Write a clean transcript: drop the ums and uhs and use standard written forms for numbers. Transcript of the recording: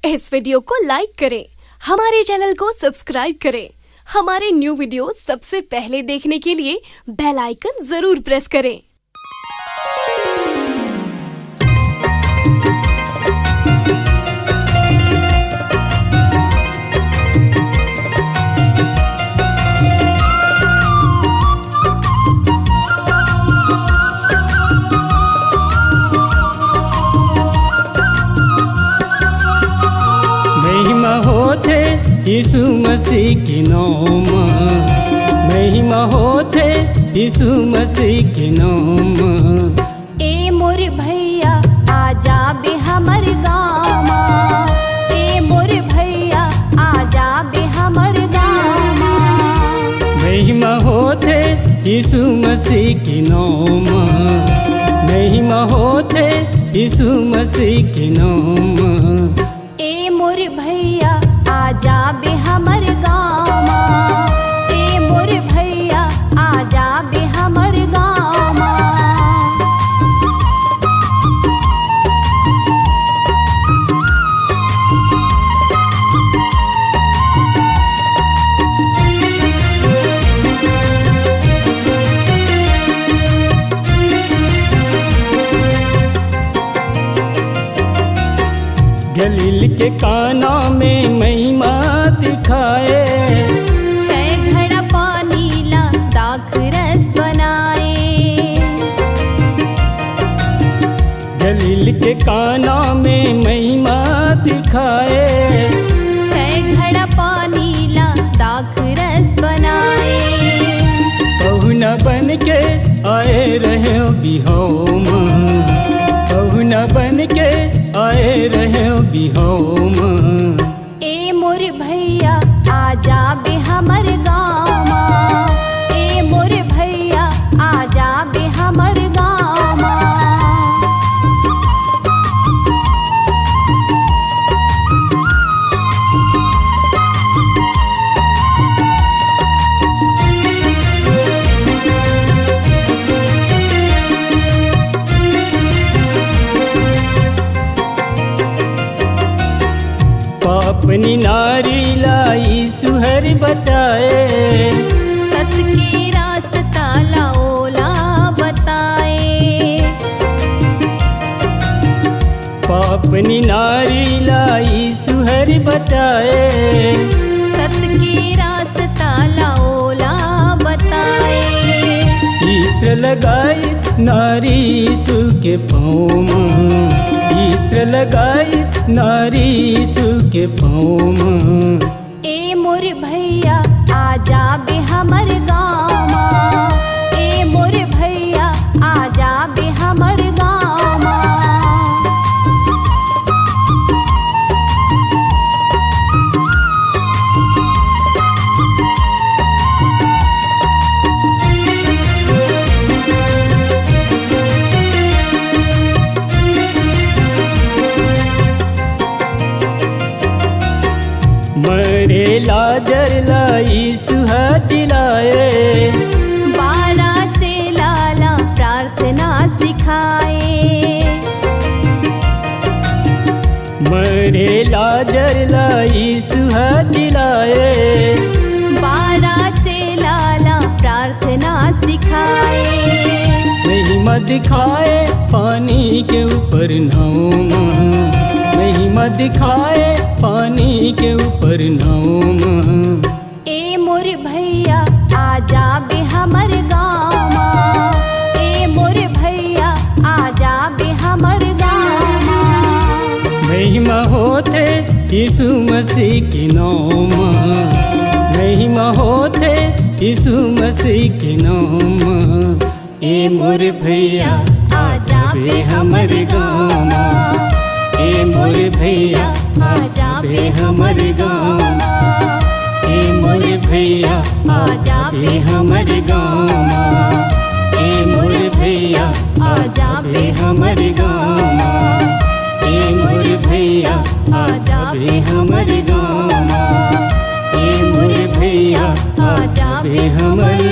इस video को लाइक करें, हमारे चैनल को सब्सक्राइब करें। हमारे न्यू वीडियो सबसे पहले देखने के लिए बेल आइकन जरूर प्रेस करें। महिमा होते यीशु मसीह की नाम, महिमा होते यीशु मसीह की नाम। ए मोर भैया आजा बे हमर गामा, ए मोर भैया आजा बे हमर गामा। महिमा होते यीशु मसीह की नाम, महिमा होते यीशु मसीह की नाम। ए मोर भैया आजा बे हमर गामा, ए मोर भैया आजा बे हमर गामा। गलील के काना में महिमा दिखाए, 6 घड़ा पानी ला दाख रस बनाए। गलील के काना में महिमा दिखाए, 6 घड़ा पानी ला दाख रस बनाए। पहुना बन के आए रहे बिहोम, पहुना बन के आए रहे बिहोम। ए मोर भैया आजा बे हमर गामा, ए मोर भैया आजा बे हमर गामा। पापनी नारी लाई सुहर बचाए, सत के रास्ता लाओला बताए। पापनी नारी लाई सुहर बचाए, सत के रास्ता लाओला बताए। इत्र लगाइस नारी सु के पाँव, इत्र लगाइस नारी सु के पाँव। ए मोर भैया आजा बे हमर गामा, ए मोर भैया आजा बे हमर गामा। मरे लाजर लाई सुहा दिलाए, 12 चेला ला प्रार्थना सिखाए। मरे लाजर लाई सुहा दिलाए, 12 चेला ला प्रार्थना सिखाए। महिमा दिखाए पानी के ऊपर नाव, महिमा दिखाए पानी के ऊपर नाव। ए मोर भैया आजा बे हमर गामा, ए मोर भैया आजा बे हमर गामा। महिमा होते यीशु मसीह की नाम, महिमा होते यीशु मसीह की नाम। ए मोर भैया आजा बे हमर गामा, ए मोर भैया आजा बे हमर गामा, ए मोर भैया आजा बे हमर गामा, ए मोर भैया आजा बे हमर गामा, ए मोर भैया आजा बे हमर गामा, ए मोर भैया आजा बे हमर